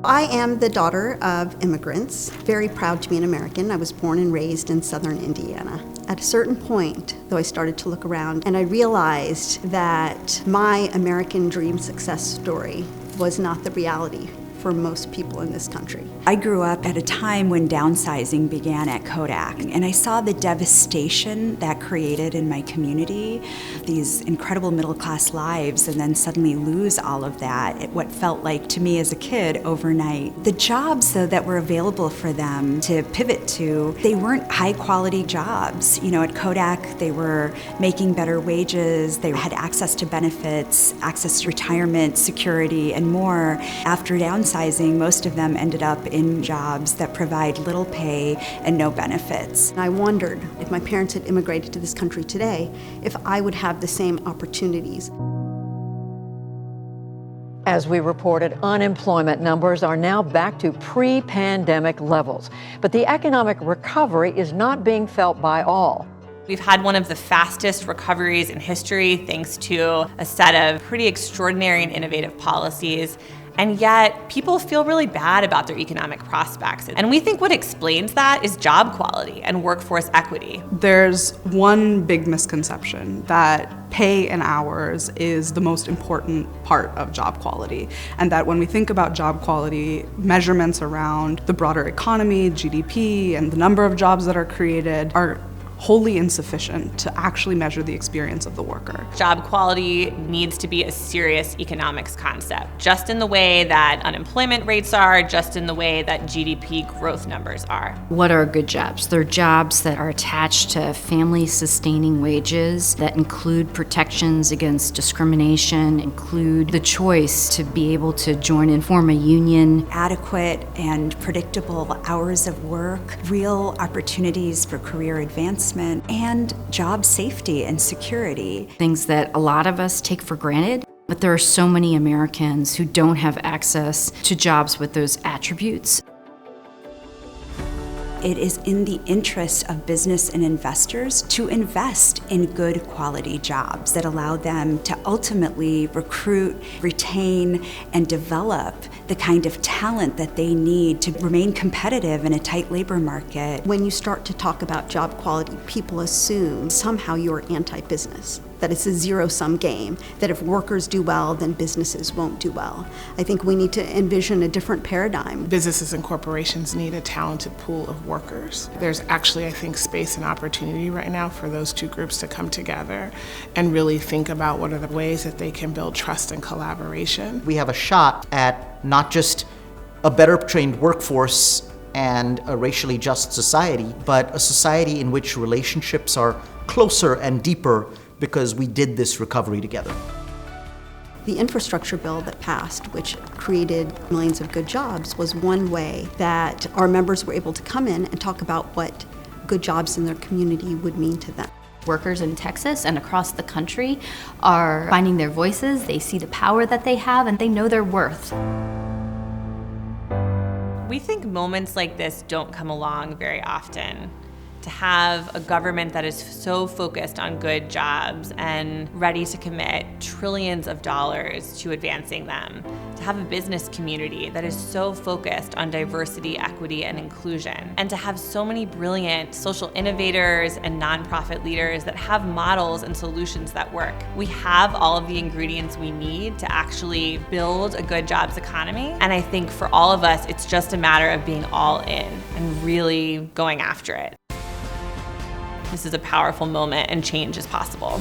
I am the daughter of immigrants, very proud to be an American. I was born and raised in southern Indiana. At a certain point, though, I started to look around and I realized that my American dream success story was not the reality for most people in this country. I grew up at a time when downsizing began at Kodak, and I saw the devastation that created in my community, these incredible middle-class lives, and then suddenly lose all of that, at what felt like to me as a kid overnight. The jobs, though, that were available for them to pivot to, they weren't high-quality jobs. You know, at Kodak, they were making better wages, they had access to benefits, access to retirement, security, and more. After downsizing, most of them ended up in jobs that provide little pay and no benefits. I wondered if my parents had immigrated to this country today, if I would have the same opportunities. As we reported, unemployment numbers are now back to pre-pandemic levels. But the economic recovery is not being felt by all. We've had one of the fastest recoveries in history thanks to a set of pretty extraordinary and innovative policies. And yet, people feel really bad about their economic prospects. And we think what explains that is job quality and workforce equity. There's one big misconception that pay and hours is the most important part of job quality. And that when we think about job quality, measurements around the broader economy, GDP, and the number of jobs that are created are wholly insufficient to actually measure the experience of the worker. Job quality needs to be a serious economics concept, just in the way that unemployment rates are, just in the way that GDP growth numbers are. What are good jobs? They're jobs that are attached to family-sustaining wages, that include protections against discrimination, include the choice to be able to join and form a union. Adequate and predictable hours of work, real opportunities for career advancement, and job safety and security. Things that a lot of us take for granted, but there are so many Americans who don't have access to jobs with those attributes. It is in the interest of business and investors to invest in good quality jobs that allow them to ultimately recruit, retain, and develop the kind of talent that they need to remain competitive in a tight labor market. When you start to talk about job quality, people assume somehow you're anti-business, that it's a zero-sum game, that if workers do well, then businesses won't do well. I think we need to envision a different paradigm. Businesses and corporations need a talented pool of workers. There's actually, I think, space and opportunity right now for those two groups to come together and really think about what are the ways that they can build trust and collaboration. We have a shot at not just a better trained workforce and a racially just society, but a society in which relationships are closer and deeper because we did this recovery together. The infrastructure bill that passed, which created millions of good jobs, was one way that our members were able to come in and talk about what good jobs in their community would mean to them. Workers in Texas and across the country are finding their voices, they see the power that they have, and they know their worth. We think moments like this don't come along very often. To have a government that is so focused on good jobs and ready to commit trillions of dollars to advancing them. To have a business community that is so focused on diversity, equity, and inclusion. And to have so many brilliant social innovators and nonprofit leaders that have models and solutions that work. We have all of the ingredients we need to actually build a good jobs economy. And I think for all of us, it's just a matter of being all in and really going after it. This is a powerful moment and change is possible.